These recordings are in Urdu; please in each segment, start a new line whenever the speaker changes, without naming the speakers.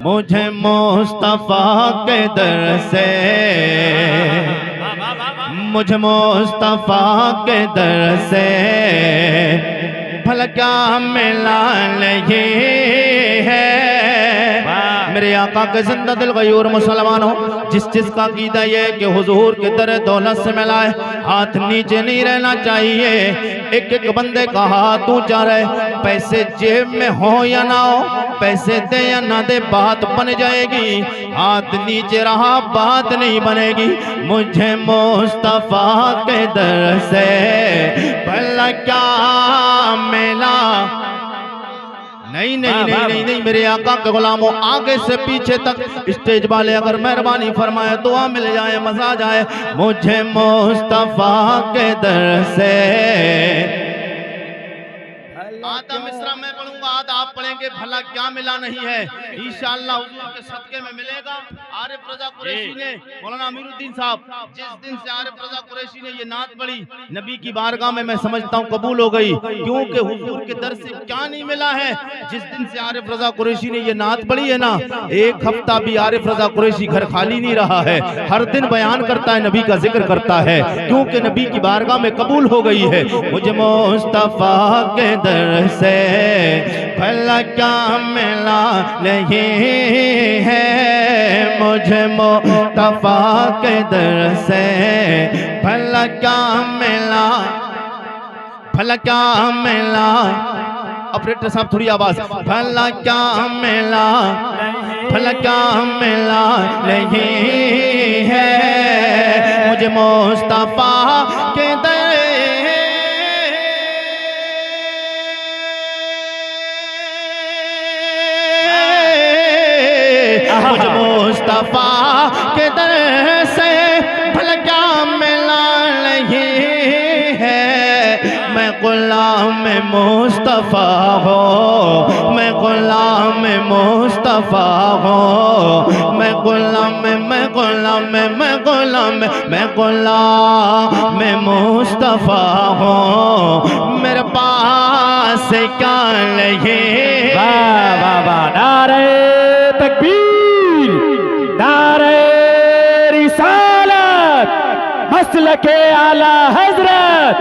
مجھے مصطفیٰ کے در سے مجھے مصطفیٰ کے در سے بھلا کیا ملا نہیں ہے میرے آقا کے زندہ دل غیور مسلمانوں جس کا عقیدہ یہ کہ حضور کے در دولت سے ملا ہے ہاتھ نیچے نہیں رہنا چاہیے ایک ایک بندے کا ہاتھ اونچا رہے پیسے جیب میں ہو یا نہ ہو پیسے دے یا نہ دے بات بن جائے گی ہاتھ نیچے رہا بات نہیں بنے گی مجھے مصطفیٰ کے در سے بھلا کیا ملا نہیں میرے آقا کے غلاموں آگے سے پیچھے تک اسٹیج والے اگر مہربانی فرمائے دعا مل جائے مزہ جائے مجھے مصطفیٰ کے در سے آدھا مصرع میں پڑھوں گا آدھا آپ پڑھیں گے بھلا کیا ملا نہیں ہے انشاءاللہ حضور کے صدقے میں ملے گا عارف رضا قریشی نے مولانا امیر الدین صاحب جس دن سے عارف رضا قریشی نے یہ نعت پڑھی نبی کی بارگاہ میں سمجھتا ہوں قبول ہو گئی کیونکہ حضور کے در سے کیا نہیں ملا ہے جس دن سے عارف رضا قریشی نے یہ نعت پڑھی ہے نا ایک ہفتہ بھی عارف رضا قریشی گھر خالی نہیں رہا ہے ہر دن بیان کرتا ہے نبی کا ذکر کرتا ہے کیونکہ نبی کی بارگاہ میں قبول ہو گئی ہے مجھے مصطفیٰ کے در سے بھلا کیا ملا نہیں ہے مجھے مصطفیٰ کے در سے بھلا کیا ملا آپریٹر صاحب تھوڑی آواز بھلا کیا ملا نہیں ہے مجھے مصطفیٰ کے در مجھے مصطفیٰ کے در سے بھلا کیا ملا نہیں ہے میں غلام مصطفیٰ ہوں میں غلام مصطفیٰ ہوں میں غلام مصطفیٰ ہوں میرے پاس کیا نہیں
واہ واہ واہ نعرہ تکبیر نعرہ رسالت مسلک اعلی حضرت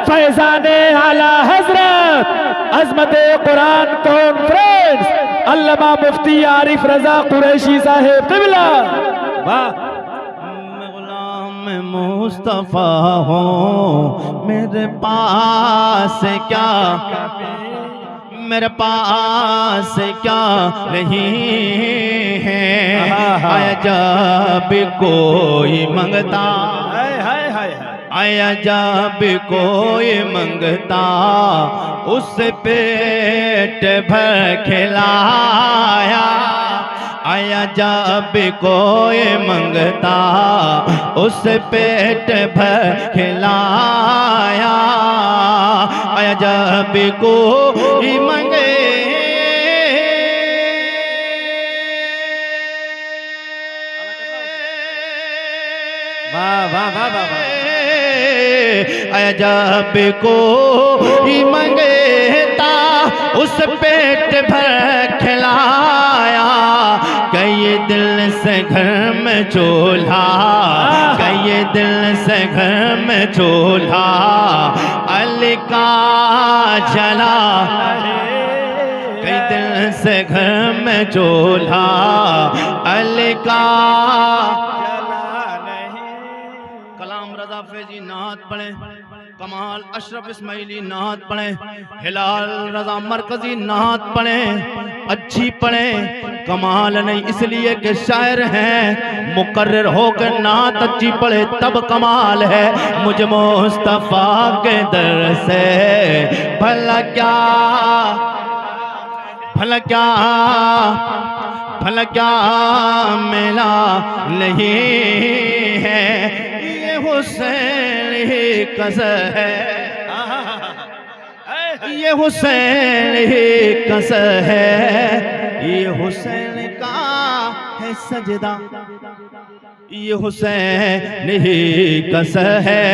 فیضان اعلی حضرت عظمت قرآن کانفرنس علامہ مفتی عارف رضا قریشی صاحب قبلہ واہ
میں غلام مصطفیٰ ہوں میرے پاس کیا نہیں ہے آیا جب کوئی منگتا آیا جب کوئی منگتا اس پیٹ بھر کھلایا آیا جب کوئی منگتا اس پیٹ بھر کھلایا آیا جب کوئی منگے
واہ واہ واہ واہ
آیا جب کوئی منگتا اس پیٹ بھر کھلایا کئی دل سے گھر میں چولہا کئی دل سے گھر میں چولہا علی کا جلا کئی دل سے گھر میں چولہا علی کا کلام رضا فیضی نعت پڑھیں کمال اشرف اسماعیلی نعت پڑھیں ہلال رضا مرکزی نعت پڑھیں اچھی پڑھیں کمال نہیں اس لیے کہ شاعر ہیں مقرر ہو کر نعت اچھی پڑھے تب کمال ہے مجھے مصطفیٰ کے در سے بھلا کیا ملا نہیں ہے یہ حسین ہی قصر ہے یہ حسین ہی قصر ہے یہ حسین کا ہے سجدہ یہ حسین ہی کسر ہے،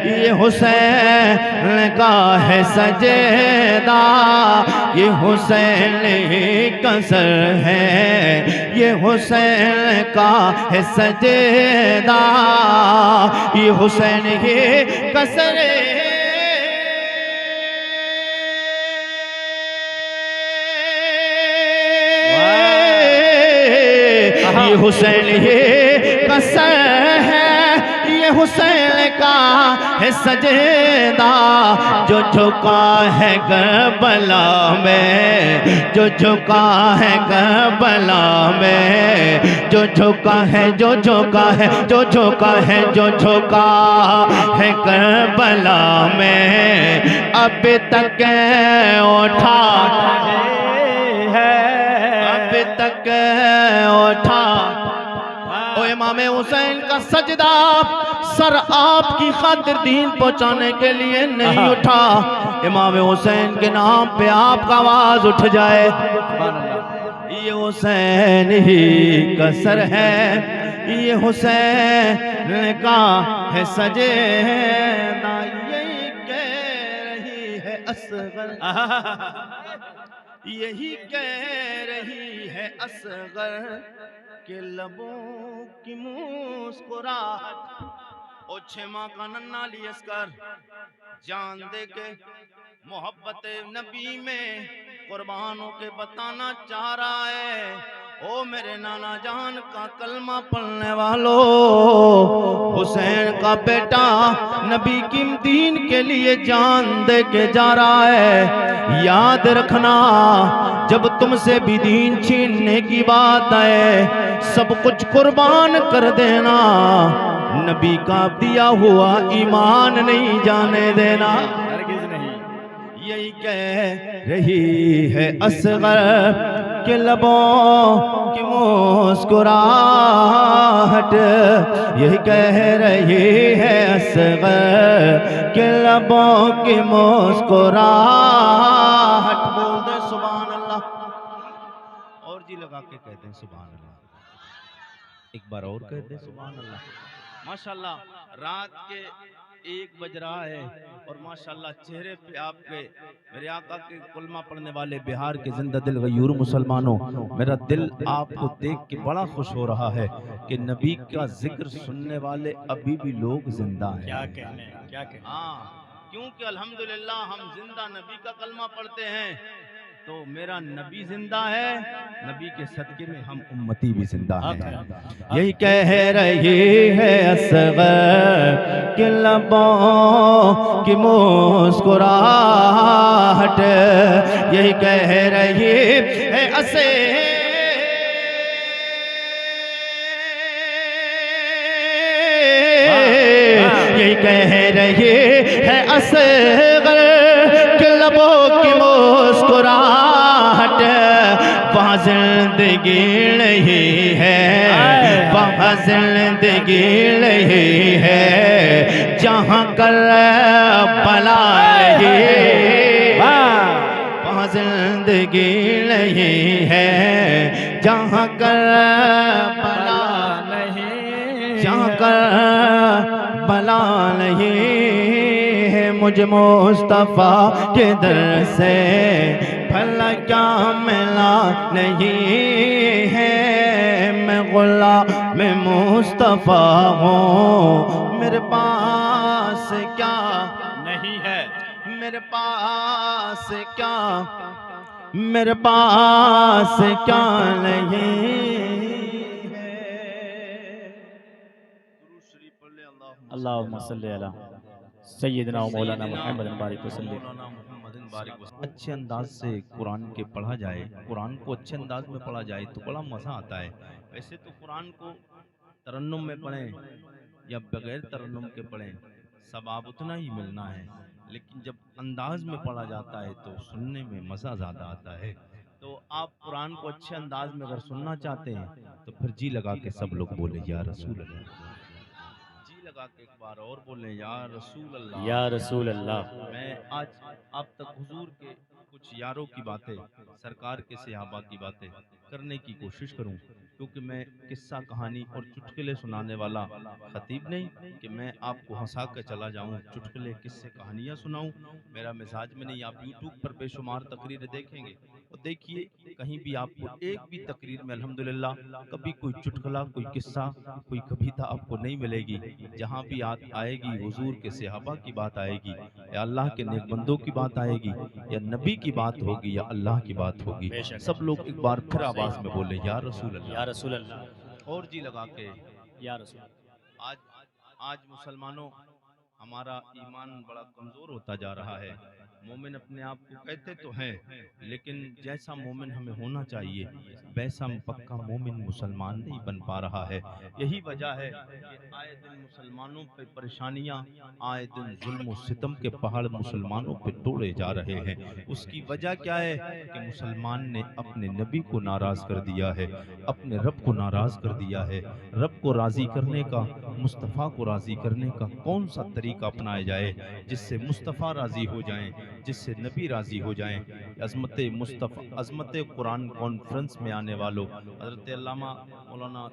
یہ حسین کا ہے سجدہ، یہ حسین ہی کسر ہے، یہ حسین کا ہے سجدہ، یہ حسین ہی کسر ہے، یہ حسین ہی کسر ہے، یہ حسین کا ہے سجدہ، جو جھکا ہے کربلا میں، جو جھکا ہے کربلا میں، جو جھکا ہے، جو جھکا ہے، جو جھکا ہے، جو جھکا ہے کربلا میں، اب تک اٹھا ہے، اب تک اٹھا۔ او امام حسین کا سجدہ سر آپ کی خاطر دین پہنچانے کے لیے نہیں اٹھا، امام حسین کے نام پہ آپ کا آواز اٹھ جائے۔ یہ حسین ہی کا سر ہے، یہ حسین کا ہے سجدہ، یہی کہہ رہی ہے اصغر، یہی کہہ رہی ہے اصغر کہ لبوں کی مسکراہٹ۔ او 6 ماہ کا ننھا علی اصغر جان دے کے محبت نبی میں قربان ہو کے بتانا چاہ رہا ہے، او میرے نانا جان کا کلمہ پڑھنے والو، حسین کا بیٹا نبی کی دین کے لیے جان دے کے جا رہا ہے۔ یاد رکھنا جب تم سے بھی دین چھیننے کی بات آئے، سب کچھ قربان کر دینا، نبی کا دیا ہوا ایمان نہیں جانے دینا۔
ہرگز نہیں۔
یہی کہہ رہی ہے اصغر کہ لبوں کی مسکراہٹ، یہی کہہ رہی ہے اصغر کہ لبوں کی مسکراہٹ۔ بول دے سبحان اللہ، اور جی لگا کے کہہ دیں سبحان اللہ، ایک بار اور کہہ دیں سبحان اللہ۔ ماشاءاللہ رات کے 1 بج رہا ہے اور ماشاءاللہ چہرے پہ آپ کے میرے آقا کے کلمہ پڑھنے والے بہار کے زندہ دل غیور مسلمانوں، میرا دل آپ کو دیکھ کے بڑا خوش ہو رہا ہے کہ نبی کا ذکر سننے والے ابھی بھی لوگ زندہ ہیں۔
کیا کہنے، کیا کہنے۔
ہاں، کیونکہ الحمدللہ ہم زندہ نبی کا کلمہ پڑھتے ہیں تو میرا نبی زندہ ہے، نبی کے صدقے میں ہم امتی بھی زندہ ہیں۔ یہی کہہ رہی ہے اصغر کہ لبوں کی مسکراہٹ، یہی کہہ رہی ہے اصغر، یہی کہہ رہی ہے اصغر کہ لبوں کی مسکراہٹ، وہاں زندگی نہیں ہے، وہاں زندگی نہیں ہے، جہاں کربلا نہیں، وہاں زندگی نہیں ہے، جہاں کربلا نہیں، جہاں کربلا نہیں ہے، مجھے مصطفیٰ کے در سے بھلا کیا ملا نہیں ہے، میں غلام مصطفیٰ ہوں، میرے پاس کیا
نہیں ہے،
میرے پاس کیا، میرے پاس کیا نہیں ہے۔
اللہم صلی علی سیدنا و مولانا محمد بارک وسلم۔
اچھے انداز سے قرآن کے پڑھا جائے، قرآن کو اچھے انداز میں پڑھا جائے تو بڑا مزہ آتا ہے۔ ویسے تو قرآن کو ترنم میں پڑھیں یا بغیر ترنم کے پڑھیں ثواب اتنا ہی ملنا ہے، لیکن جب انداز میں پڑھا جاتا ہے تو سننے میں مزہ زیادہ آتا ہے۔ تو آپ قرآن کو اچھے انداز میں اگر سننا چاہتے ہیں تو پھر جی لگا کے سب لوگ بولے یا رسول اللہ، جی لگا کے ایک بار اور بولیں یا رسول اللہ،
یا رسول اللہ۔
میں آج آپ تک حضور کے
کچھ یاروں کی باتیں، سرکار کے صحابہ کی باتیں کرنے کی کوشش کروں، کیونکہ میں قصہ کہانی اور چٹکلے سنانے والا خطیب نہیں کہ میں آپ کو ہنسا کے چلا جاؤں، چٹکلے قصے کہانیاں سناؤں، میرا مزاج میں نہیں۔ آپ یوٹیوب پر بے شمار تقریریں دیکھیں گے اور دیکھیے کہیں بھی آپ کو ایک بھی تقریر میں الحمدللہ کبھی کوئی چٹکلا، کوئی قصہ، کوئی کبیتہ آپ کو نہیں ملے گی۔ جہاں بھی آئے گی حضور کے صحابہ کی بات آئے گی، یا اللہ کے نیک بندوں کی بات آئے گی، یا نبی کی بات ہوگی، یا اللہ کی بات ہوگی۔
بے شک
سب لوگ ایک بار پھر آواز میں بولیں یا رسول
یا
اللہ،
رسول اللہ،
اور جی لگا کے۔
یا رسول اللہ۔
آج مسلمانوں ہمارا ایمان بڑا کمزور ہوتا جا رہا ہے۔ مومن اپنے آپ کو کہتے تو ہیں، لیکن جیسا مومن ہمیں ہونا چاہیے ویسا پکا مومن مسلمان نہیں بن پا رہا ہے۔ یہی وجہ ہے کہ آئے دن مسلمانوں پہ پریشانیاں، آئے دن ظلم و ستم کے پہاڑ مسلمانوں پہ توڑے جا رہے ہیں۔ اس کی وجہ کیا ہے کہ مسلمان نے اپنے نبی کو ناراض کر دیا ہے، اپنے رب کو ناراض کر دیا ہے۔ رب کو راضی کرنے کا، مصطفیٰ کو راضی کرنے کا کون سا طریقہ اپنایا جائے جس سے مصطفیٰ راضی ہو جائیں، جس سے نبی راضی ہو جائیں۔ عظمت قرآن کانفرنس میں آنے والوں حضرت علامہ مولانا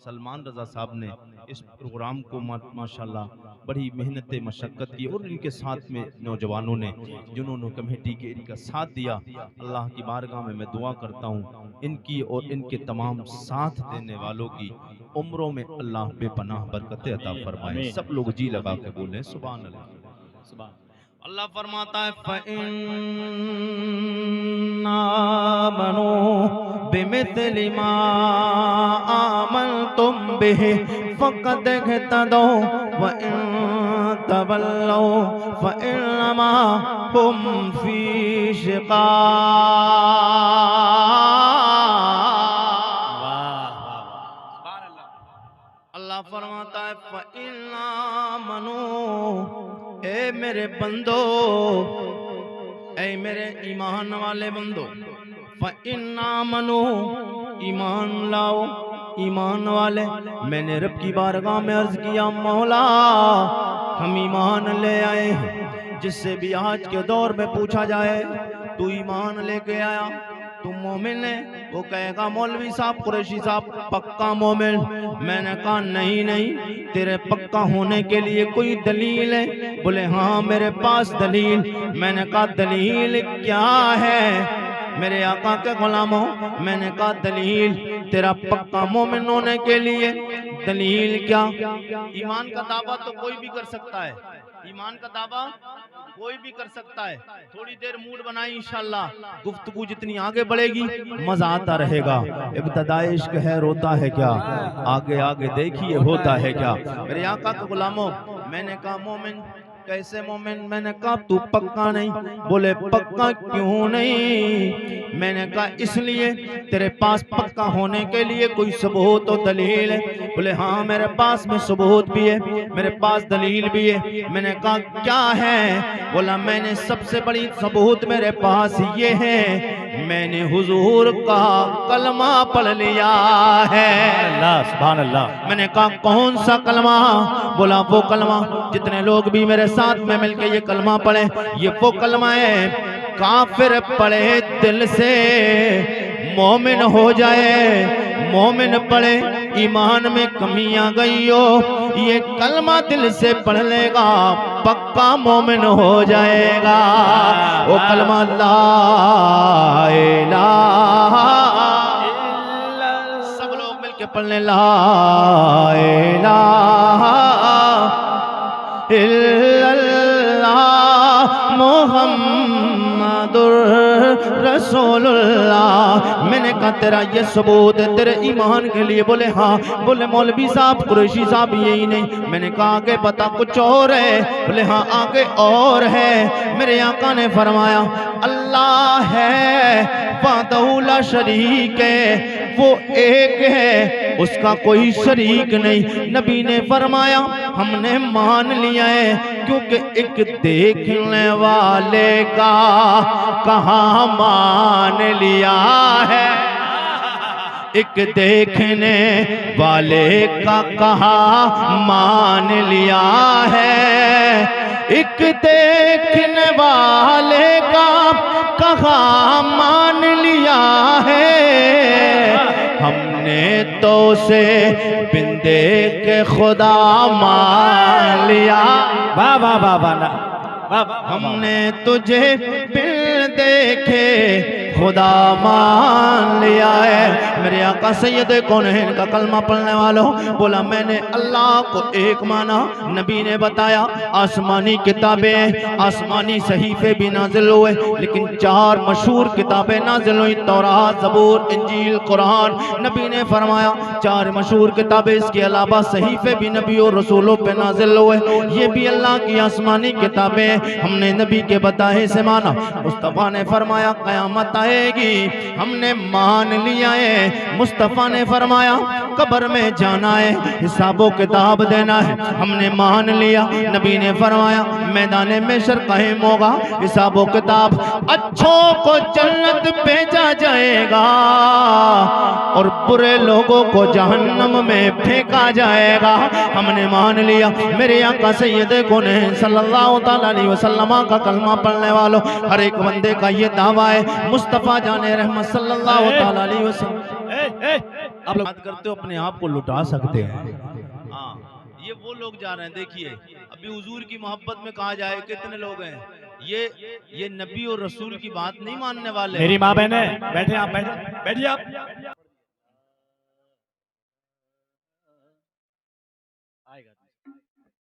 سلمان رضا صاحب نے اس پروگرام کو ماشاءاللہ بڑی محنت مشقت کی، اور ان کے ساتھ میں نوجوانوں نے جنہوں نے کمیٹی کے ان کا ساتھ دیا، اللہ کی بارگاہ میں دعا کرتا ہوں ان کی اور ان کے تمام ساتھ دینے والوں کی عمروں میں اللہ بے پناہ برکتیں عطا فرمائے۔ سب لوگ جی لگا کے بولیں سبحان اللہ۔
سبحان
اللہ فرماتا ہے فَإِنَّ
آمنوا بمثل ما آمنتم به فقد اهتدوا وإن تولوا فإنما هم في شقاق۔ اللہ فرماتا ہے فَإِنَّ آمنوا، اے میرے بندو، اے میرے ایمان والے بندو، فَإِنَّ آمَنُوا، ایمان لاؤ، ایمان والے۔ میں نے رب کی بارگاہ میں عرض کیا مولا ہم ایمان لے آئے ہیں، جس سے بھی آج کے دور میں پوچھا جائے تو ایمان لے کے آیا، تو مومن ہے؟ وہ کہے گا مولوی صاحب، قریشی صاحب پکا مومن۔ میں نے کہا نہیں، تیرے پکا ہونے کے لیے کوئی دلیل ہے؟ بولے ہاں میرے پاس دلیل۔ میں نے کہا دلیل کیا ہے میرے آقا کے غلاموں؟ میں نے کہا دلیل تیرا پکا مومن ہونے کے لیے دلیل کیا؟ ایمان کا دعویٰ تو کوئی بھی کر سکتا ہے، ایمان کا دعویٰ کوئی بھی کر سکتا ہے۔ تھوڑی دیر موڈ بنائی انشاءاللہ، گفتگو جتنی آگے بڑھے گی مزہ آتا رہے گا۔ ابتدائی عشق ہے روتا ہے کیا، آگے آگے دیکھیے ہوتا ہے کیا۔ میرے آقا کے غلاموں، میں نے کہا مومن کیسے مومن؟ میں نے کہا تو پکا نہیں۔ بولے پکا کیوں نہیں؟ میں نے کہا اس لیے تیرے پاس پکا ہونے کے لیے کوئی ثبوت و دلیل ہے؟ بولے ہاں میرے پاس میں ثبوت بھی ہے، میرے پاس دلیل بھی ہے۔ میں نے کہا کیا ہے؟ بولا میں نے سب سے بڑی ثبوت میرے پاس یہ ہے، میں نے حضور کا کلمہ پڑھ لیا ہے۔
اللہ، سبحان اللہ۔
میں نے کہا کون سا کلمہ؟ بولا وہ کلمہ، جتنے لوگ بھی میرے ساتھ میں مل کے یہ کلمہ پڑھیں، یہ وہ کلمہ ہے کافر پڑھے دل سے مومن ہو جائے، مومن پڑھے ایمان میں کمیاں گئی ہو، یہ کلمہ دل سے پڑھ لے گا پکا مومن ہو جائے گا۔ وہ کلمہ لا الہ، سب لوگ مل کے پڑھنے لا الہ الا اللہ محمد رسول اللہ۔ میں نے کہا تیرا یہ ثبوت ہے تیرے ایمان کے لیے؟ بولے ہاں۔ بولے مولوی صاحب، قریشی صاحب یہی نہیں؟ میں نے کہا آگے بتا کچھ اور ہے؟ بولے ہاں آگے اور ہے۔ میرے آقا نے فرمایا اللہ ہے وحدہ لا شریک ہے، وہ ایک ہے، اس کا کوئی شریک نہیں۔ نبی نے فرمایا ہم نے مان لیا ہے، کیونکہ ایک دیکھنے والے کا کہاں مان لیا ہے، ایک دیکھنے والے کا کہا مان لیا ہے، ایک دیکھنے والے کا کہا مان لیا ہے، ہم نے تو سے بندے کے خدا مان لیا،
واہ واہ واہ واہ،
ہم نے تجھے بن دیکھے خدا مان لیا ہے۔ میرے آقا سید کونین کا کلمہ پڑھنے والوں بولا میں نے اللہ کو ایک مانا، نبی نے بتایا آسمانی کتابیں، آسمانی صحیفے بھی نازل ہوئے، لیکن 4 مشہور کتابیں نازل ہوئی، تورات، زبور، انجیل، قرآن۔ نبی نے فرمایا 4 مشہور کتابیں، اس کے علاوہ صحیفے بھی نبی اور رسولوں پہ نازل ہوئے، یہ بھی اللہ کی آسمانی کتابیں، ہم نے نبی کے بتائے سے مانا۔ مصطفیٰ نے فرمایا قیامت آئے گی، ہم نے مان لیا ہے۔ مصطفیٰ نے فرمایا قبر میں جانا ہے، حساب و کتاب دینا ہے، ہم نے مان لیا۔ نبی نے فرمایا میدان محشر قائم ہوگا، حساب و کتاب، اچھوں کو جنت بھیجا جائے گا اور برے لوگوں کو جہنم میں پھینکا جائے گا، ہم نے مان لیا۔ میرے آقا سید کونین صلی اللہ تعالیٰ علیہ وسلم کا کلمہ پڑھنے والوں ہر ایک بندے کا یہ دعویٰ ہے، مصطفیٰ جان رحمت صلی اللہ تعالیٰ علیہ وسلم۔ آپ لوگ بات کرتے ہو اپنے آپ کو لٹا سکتے ہیں، ہاں یہ وہ لوگ جا رہے ہیں۔ دیکھیے ابھی حضور کی محبت میں کہا جائے کتنے لوگ ہیں، یہ نبی اور رسول کی بات نہیں ماننے والے۔
میری ماں بہنیں بیٹھے آپ، بیٹھیے آپ،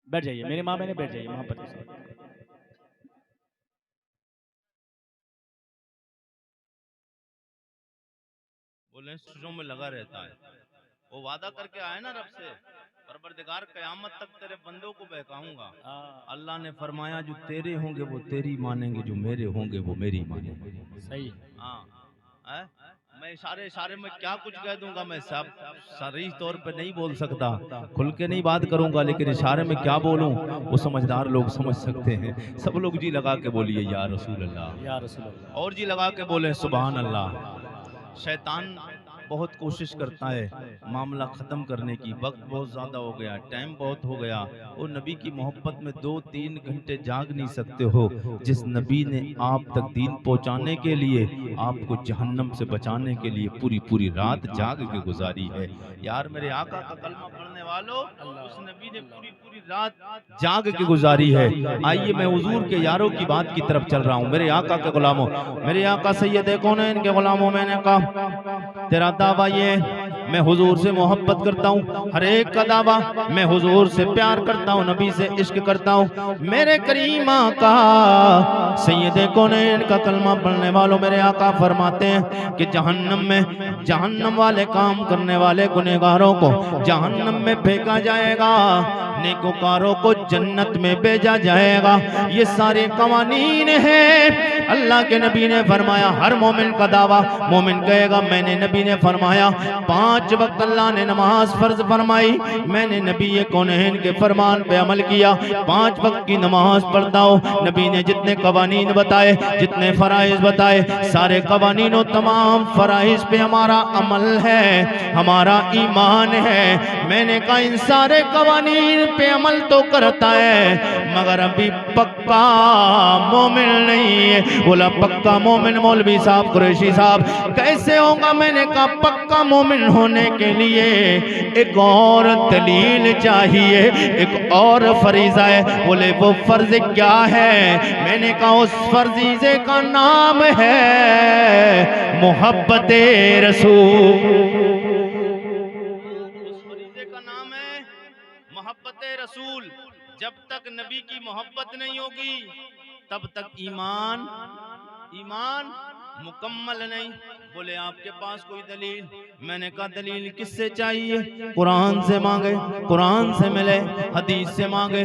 بیٹھ جائیے میری ماں بہنیں، بیٹھ جائیے محبت سے۔
بولیں سجوں میں لگا رہتا ہے، وہ وعدہ کر کے آئے نا رب سے، پروردگار قیامت تک تیرے بندوں کو بہکاؤں گا۔ اللہ نے فرمایا جو تیرے ہوں گے وہ تیری مانیں گے، جو میرے ہوں گے وہ میری مانیں گے۔
صحیح،
ہاں میں اشارے میں کیا کچھ کہہ دوں گا، میں سب صریح طور پہ نہیں بول سکتا، کھل کے نہیں بات کروں گا، لیکن اشارے میں کیا بولوں وہ سمجھدار لوگ سمجھ سکتے ہیں۔ سب لوگ جی لگا کے بولیے یا رسول اللہ،
یا رسول اللہ،
اور جی لگا کے بولیں سبحان اللہ۔ شیطان بہت کوشش کرتا ہے معاملہ ختم کرنے کی، وقت بہت زیادہ ہو گیا، ٹائم بہت ہو گیا، اور نبی کی محبت میں 2-3 گھنٹے جاگ نہیں سکتے ہو۔ جس نبی نے آپ تک دین پہنچانے کے لیے، آپ کو جہنم سے بچانے کے لیے پوری رات جاگ کے گزاری ہے۔ یار میرے آقا کا کلمہ پڑھنے والوں، اس نبی نے پوری رات جاگ کے گزاری ہے۔ آئیے میں حضور کے یاروں کی بات کی طرف چل رہا ہوں، میرے آقا کے غلاموں، میرے آقا سید کونین کے غلاموں، میں نے کہا تیرا دعویٰ یہ میں حضور سے محبت کرتا ہوں، ہر ایک کا دعویٰ میں حضور سے پیار کرتا ہوں، نبی سے عشق کرتا ہوں۔ میرے کریم آقا سید کونین کا کلمہ پڑھنے والوں میرے آقا فرماتے ہیں کہ جہنم میں جہنم والے کام کرنے والے گنہگاروں کو جہنم میں پھینکا جائے گا، نیکوکاروں کو جنت میں بھیجا جائے گا۔ یہ سارے قوانین ہیں، اللہ کے نبی نے فرمایا ہر مومن کا دعویٰ، مومن کہے گا میں نے، نبی نے فرمایا 5 وقت اللہ نے نماز فرض فرمائی، میں نے نبی کونین کے فرمان پہ عمل کیا، 5 وقت کی نماز پڑھتا ہوں۔ نبی نے جتنے قوانین بتائے، جتنے فرائض بتائے، سارے قوانین و تمام فرائض پہ ہمارا عمل ہے، ہمارا ایمان ہے۔ میں نے کہا ان سارے قوانین پہ عمل تو کرتا ہے مگر ابھی پکا مومن نہیں ہے۔ بولا پکا مومن مولوی صاحب، قریشی صاحب کیسے ہوگا؟ میں نے کہا پکا مومن ہونے کے لیے ایک اور دلیل چاہیے، ایک اور فریضہ ہے۔ بولے وہ فرض کیا ہے؟ میں نے کہا اس فریضے کا نام ہے محبت رسول۔ محبت رسول۔ جب تک نبی کی محبت نہیں ہوگی تب تک ایمان مکمل نہیں۔ بولے آپ کے پاس کوئی دلیل؟ میں نے کہا دلیل کس سے چاہیے؟ قرآن سے مانگے، قرآن سے ملے، حدیث سے مانگے۔